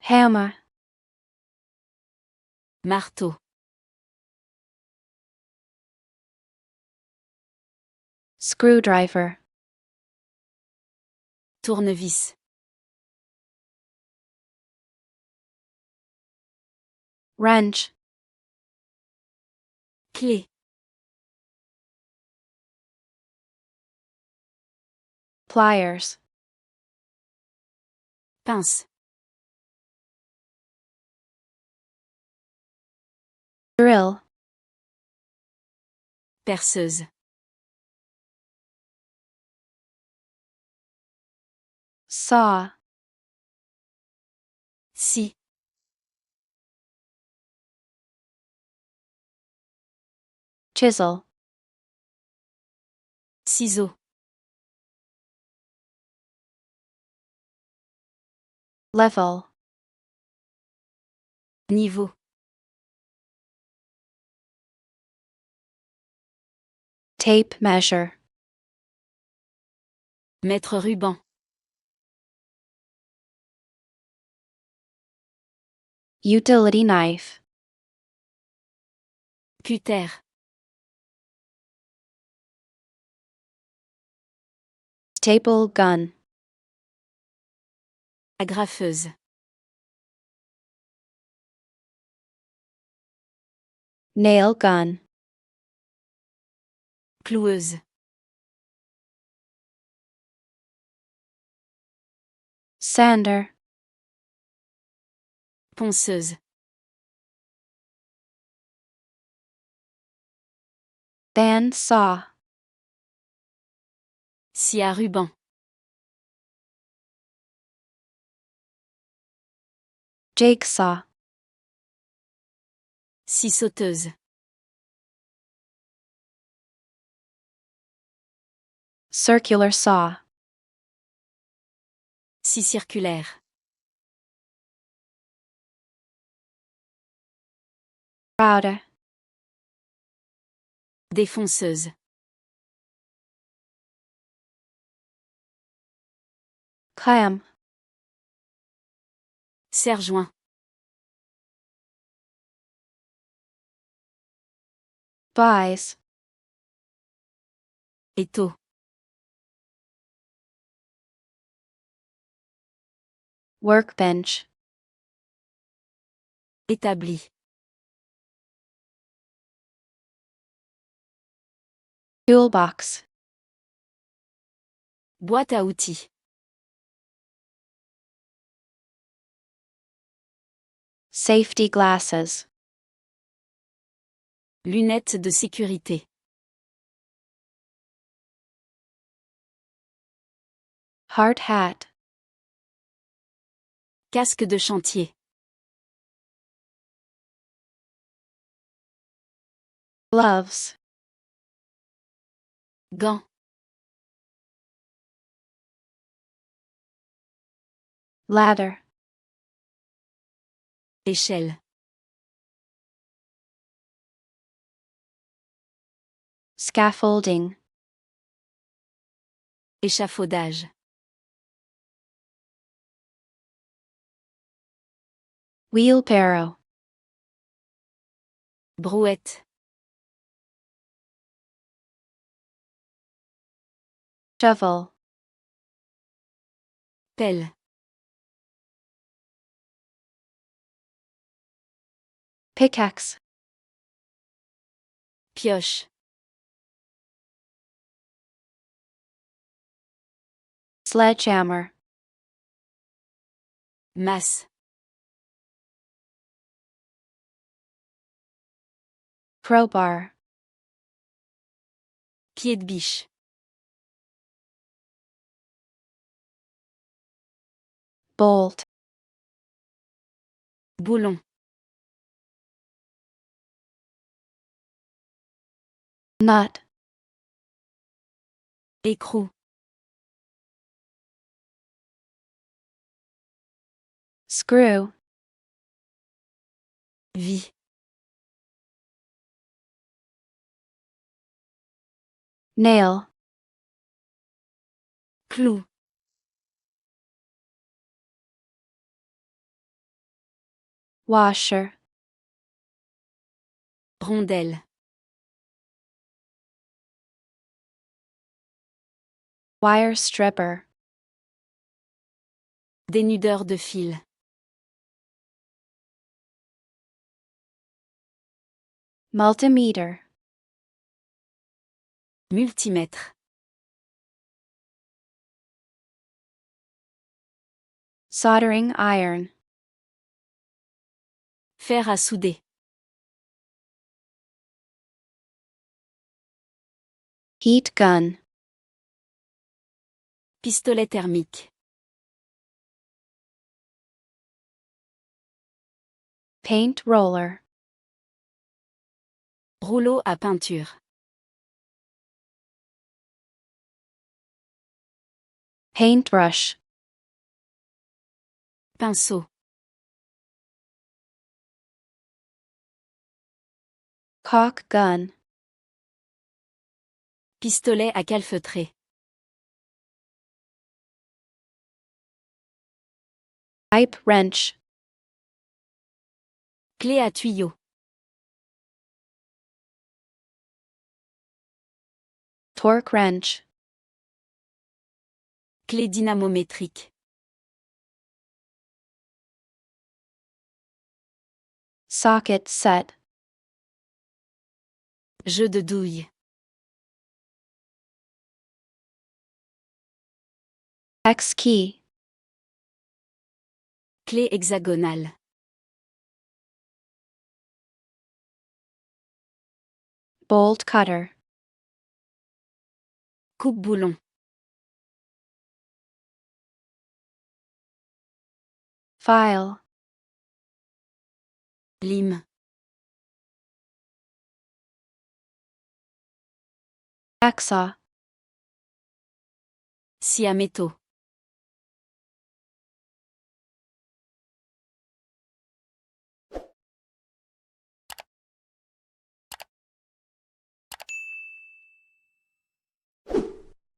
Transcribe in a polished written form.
hammer, marteau, screwdriver, tournevis, wrench, clé, pliers, pince, drill, perceuse, saw, scie, chisel, ciseau, level, niveau, tape measure, mettre ruban, utility knife, cutter, staple gun, agrafeuse, nail gun, cloueuse, sander, ponceuse, band saw, scie à ruban, jigsaw, scie sauteuse, circular saw, scie circulaire, router, défonceuse, clam, serre-joint, vise, étau, workbench, établi, toolbox, boîte à outils, safety glasses, lunettes de sécurité, hard hat, casque de chantier, gloves, gants, ladder, échelle, scaffolding, échafaudage, wheelbarrow, brouette, shovel, pelle, pickaxe, pioche, sledgehammer, masse, crowbar, pied de biche, bolt, boulon, nut, écrou, screw, vie, nail, clou, washer, rondelle, wire stripper, dénudeur de fil, multimeter, multimètre, soldering iron, fer à souder, heat gun, pistolet thermique, paint roller, rouleau à peinture, paintbrush, pinceau, caulk gun, pistolet à calfeutrer, pipe wrench, clé à tuyau, torque wrench, clé dynamométrique, socket set, jeu de douille, X key, clé hexagonale, bolt cutter, coupe-boulon, file, lime, hacksaw, scie à métaux,